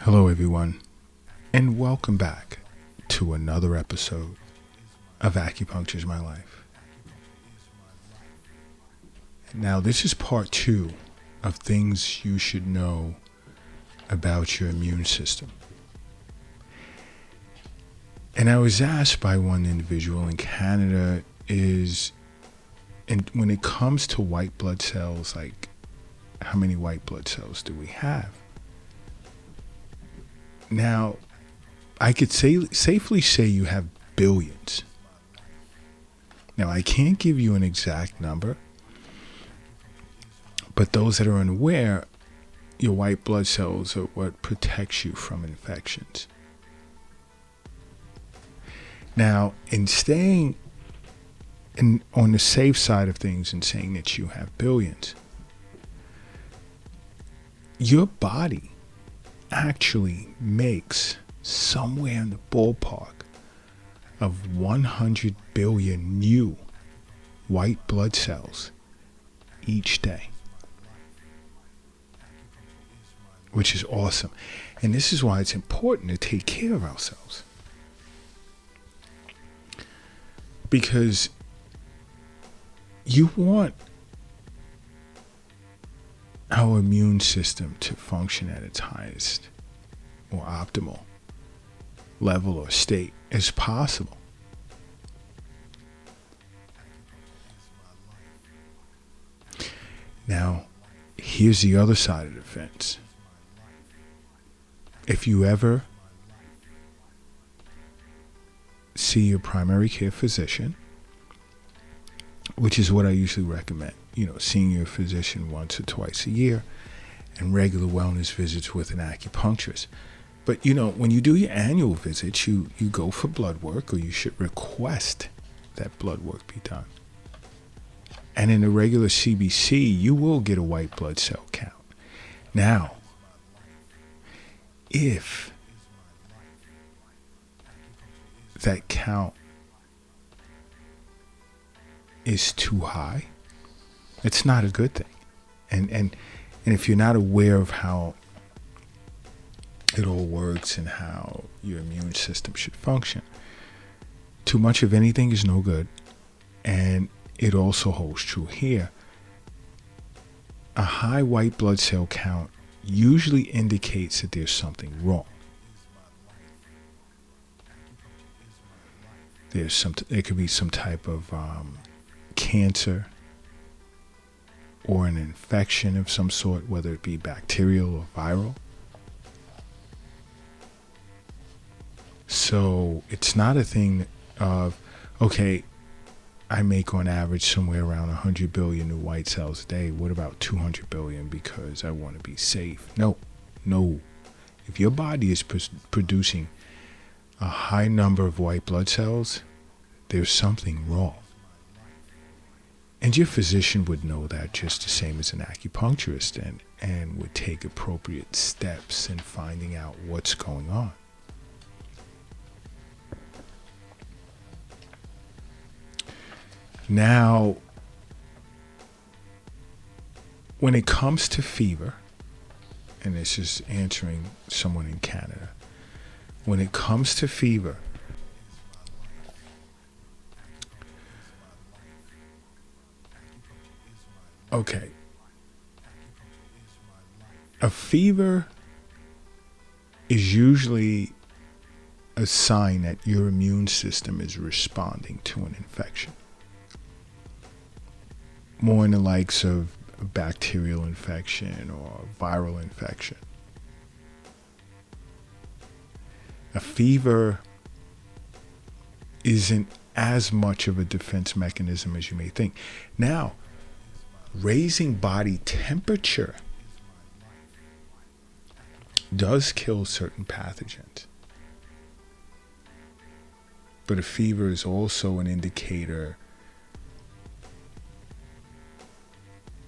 Hello, everyone, and welcome back to another episode of Acupuncture is My Life. Now, this is part 2 of things you should know about your immune system. And I was asked by one individual in Canada and when it comes to white blood cells, like how many white blood cells do we have? Now, I could safely say you have billions. Now, I can't give you an exact number, but those that are unaware, your white blood cells are what protects you from infections. Now, in staying on the safe side of things and saying that you have billions, your body actually makes somewhere in the ballpark of 100 billion new white blood cells each day, which is awesome. And this is why it's important to take care of ourselves, because you want our immune system to function at its highest or optimal level or state as possible. Now, here's the other side of the fence. If you ever see your primary care physician, which is what I usually recommend, seeing your physician once or twice a year and regular wellness visits with an acupuncturist. But, when you do your annual visits, you go for blood work, or you should request that blood work be done. And in a regular CBC, you will get a white blood cell count. Now, if that count is too high, it's not a good thing. And if you're not aware of how it all works and how your immune system should function, too much of anything is no good. And it also holds true here. A high white blood cell count usually indicates that there's something wrong. There could be some type of cancer or an infection of some sort, whether it be bacterial or viral. So it's not a thing of, okay, I make on average somewhere around 100 billion new white cells a day. What about 200 billion because I want to be safe? No. If your body is producing a high number of white blood cells, there's something wrong. And your physician would know that just the same as an acupuncturist, and would take appropriate steps in finding out what's going on. Now, when it comes to fever, and this is answering someone in Canada, when it comes to fever, okay, a fever is usually a sign that your immune system is responding to an infection. More in the likes of a bacterial infection or viral infection. A fever isn't as much of a defense mechanism as you may think. Now, raising body temperature does kill certain pathogens. But a fever is also an indicator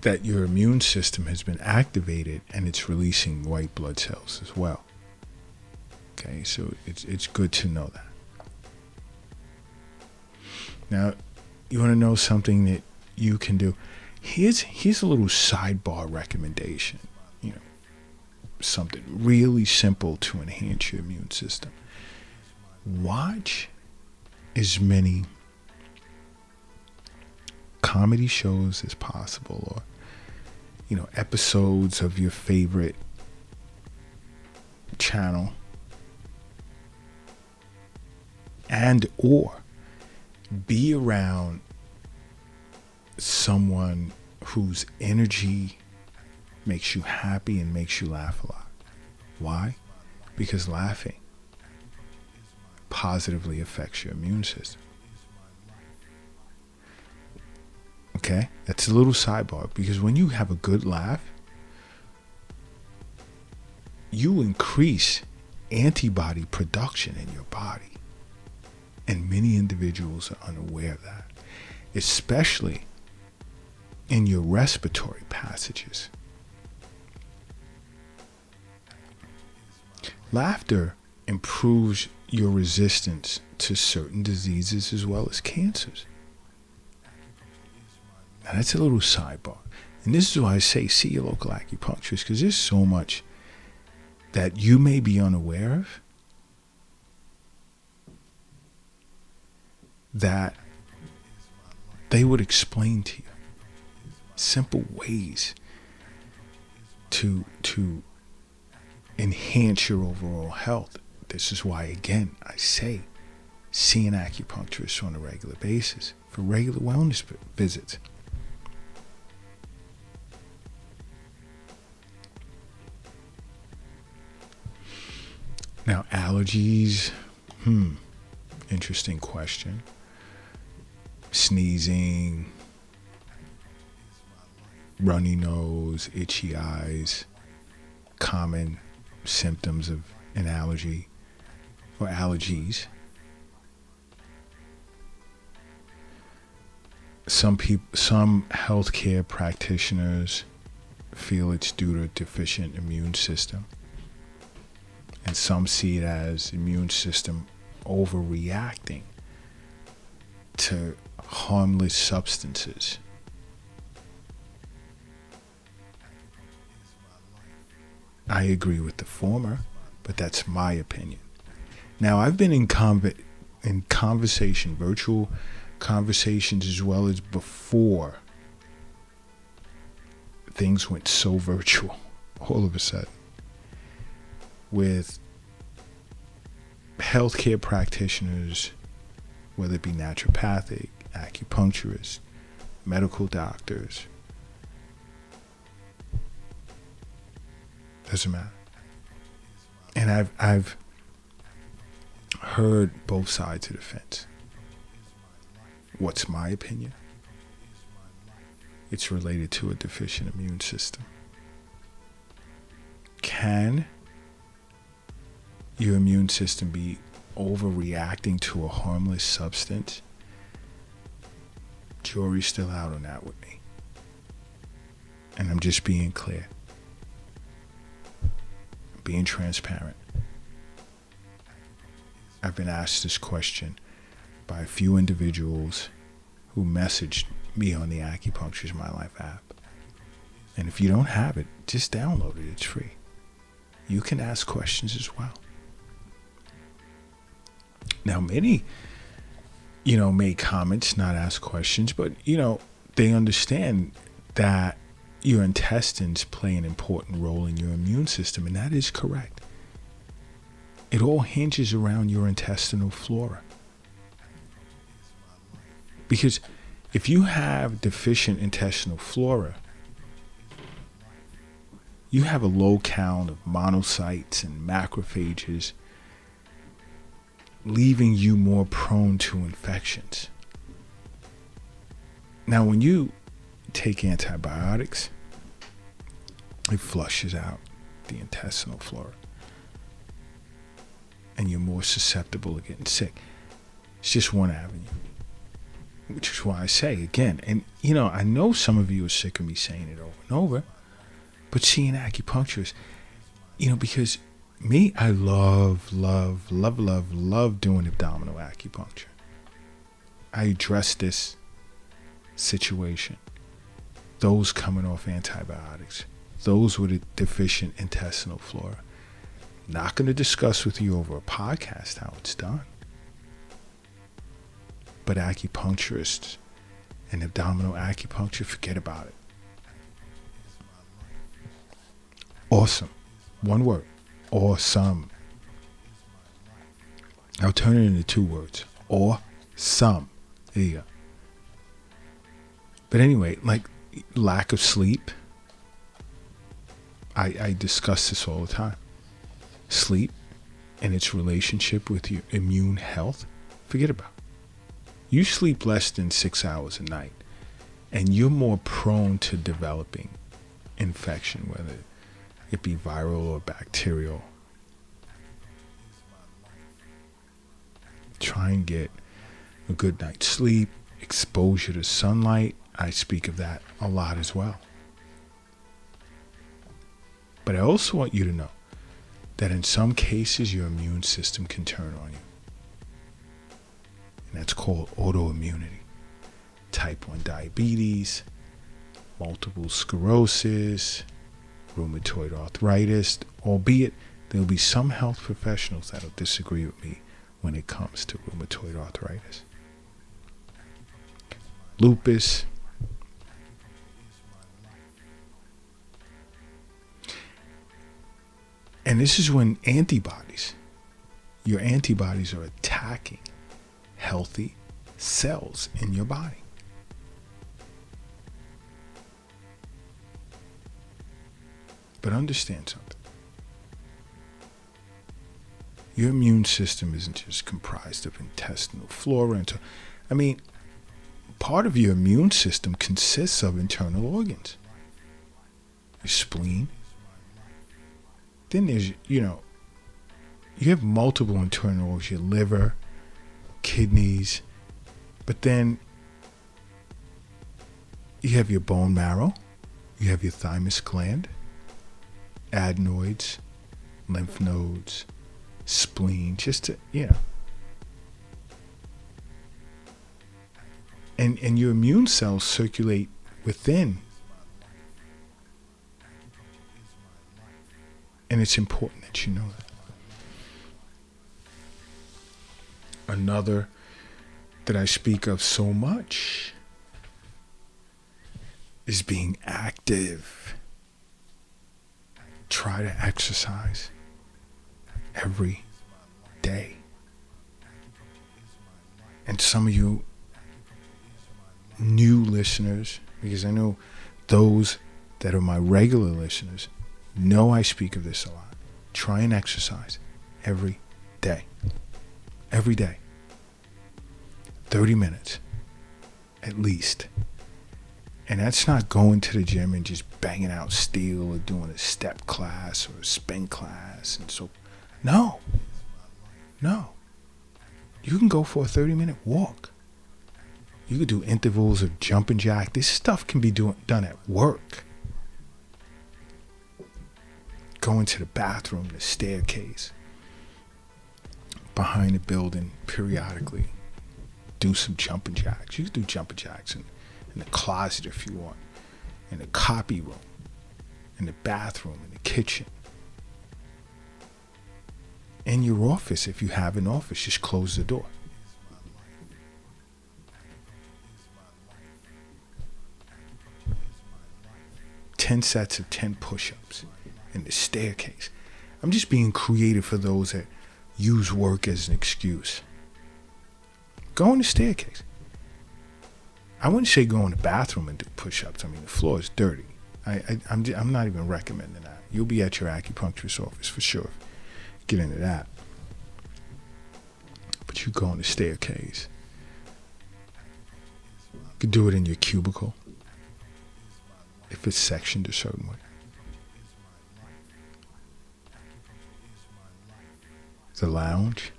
that your immune system has been activated and it's releasing white blood cells as well. Okay, so it's good to know that. Now, you want to know something that you can do? Here's a little sidebar recommendation. something really simple to enhance your immune system. Watch as many comedy shows as possible, or episodes of your favorite channel, and or be around someone whose energy makes you happy and makes you laugh a lot. Why? Because laughing positively affects your immune system. Okay? That's a little sidebar, because when you have a good laugh, you increase antibody production in your body. And many individuals are unaware of that, especially in your respiratory passages. Laughter improves your resistance to certain diseases as well as cancers. Now that's a little sidebar. And this is why I say see your local acupuncturist, because there's so much that you may be unaware of that they would explain to you. Simple ways to enhance your overall health. This is why, again, I say see an acupuncturist on a regular basis for regular wellness visits. Now, allergies, interesting question. Sneezing, runny nose, itchy eyes, common symptoms of an allergy or allergies. Some healthcare practitioners feel it's due to a deficient immune system, and some see it as immune system overreacting to harmless substances. I agree with the former, but that's my opinion. Now, I've been in conversation, virtual conversations, as well as before things went so virtual all of a sudden, with healthcare practitioners, whether it be naturopathic, acupuncturists, medical doctors. Doesn't matter. And I've heard both sides of the fence. What's my opinion? It's related to a deficient immune system. Can your immune system be overreacting to a harmless substance? Jury's still out on that with me. And I'm just being clear. Being transparent. I've been asked this question by a few individuals who messaged me on the Acupuncture is My Life app. And if you don't have it, just download it. It's free. You can ask questions as well. Now, many, make comments, not ask questions, but, they understand that your intestines play an important role in your immune system, and that is correct. It all hinges around your intestinal flora. Because if you have deficient intestinal flora, you have a low count of monocytes and macrophages, leaving you more prone to infections. Now, when you take antibiotics, it flushes out the intestinal flora, and you're more susceptible to getting sick. It's just one avenue, which is why I say again, and I know some of you are sick of me saying it over and over, but see an acupuncturist, because me, I love doing abdominal acupuncture. I address this situation. Those coming off antibiotics, those with a deficient intestinal flora. Not going to discuss with you over a podcast how it's done. But acupuncturists and abdominal acupuncture, forget about it. Awesome. One word. Awesome. I'll turn it into 2 words. Awesome. There you go. But anyway, like lack of sleep. I discuss this all the time. Sleep and its relationship with your immune health, forget about it. You sleep less than 6 hours a night, and you're more prone to developing infection, whether it be viral or bacterial. Try and get a good night's sleep, exposure to sunlight. I speak of that a lot as well. But I also want you to know that in some cases your immune system can turn on you. And that's called autoimmunity. Type 1 diabetes, multiple sclerosis, rheumatoid arthritis, albeit there'll be some health professionals that'll disagree with me when it comes to rheumatoid arthritis. Lupus. And this is when your antibodies are attacking healthy cells in your body. But understand something. Your immune system isn't just comprised of intestinal flora. Part of your immune system consists of internal organs. Your spleen. Then there's, you have multiple internal organs, your liver, kidneys, but then you have your bone marrow, you have your thymus gland, adenoids, lymph nodes, spleen, and your immune cells circulate within. And it's important that you know that. Another that I speak of so much is being active. Try to exercise every day. And some of you new listeners, because I know those that are my regular listeners know I speak of this a lot. Try and exercise every day. Every day. 30 minutes at least. And that's not going to the gym and just banging out steel or doing a step class or a spin class. And so, no. You can go for a 30-minute walk. You could do intervals of jumping jack. This stuff can be done at work. Go into the bathroom, the staircase, behind the building periodically. Do some jumping jacks. You can do jumping jacks in the closet if you want, in the copy room, in the bathroom, in the kitchen. In your office, if you have an office, just close the door. Ten sets of 10 push-ups in the staircase. I'm just being creative for those that use work as an excuse. Go in the staircase. I wouldn't say go in the bathroom and do push-ups. The floor is dirty. I'm not even recommending that. You'll be at your acupuncturist office for sure. Get into that. But you go in the staircase. You could do it in your cubicle if it's sectioned a certain way. The lounge.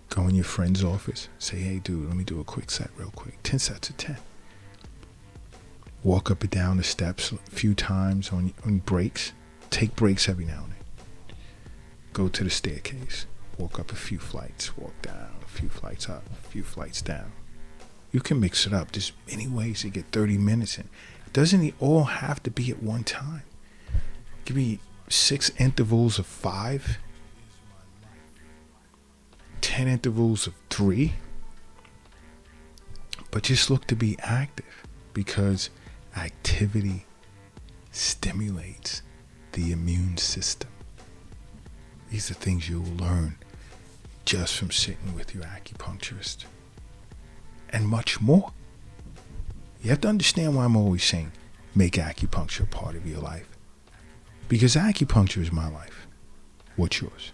Go in your friend's office. Say, hey, dude, let me do a quick set real quick. 10 sets of 10. Walk up and down the steps a few times on breaks. Take breaks every now and then. Go to the staircase. Walk up a few flights. Walk down a few flights up. A few flights down. You can mix it up. There's many ways to get 30 minutes in. Doesn't it all have to be at one time? Give me 6 intervals of 5, 10 intervals of 3, but just look to be active, because activity stimulates the immune system. These are things you'll learn just from sitting with your acupuncturist, and much more. You have to understand why I'm always saying make acupuncture a part of your life, because acupuncture is my life. What's yours?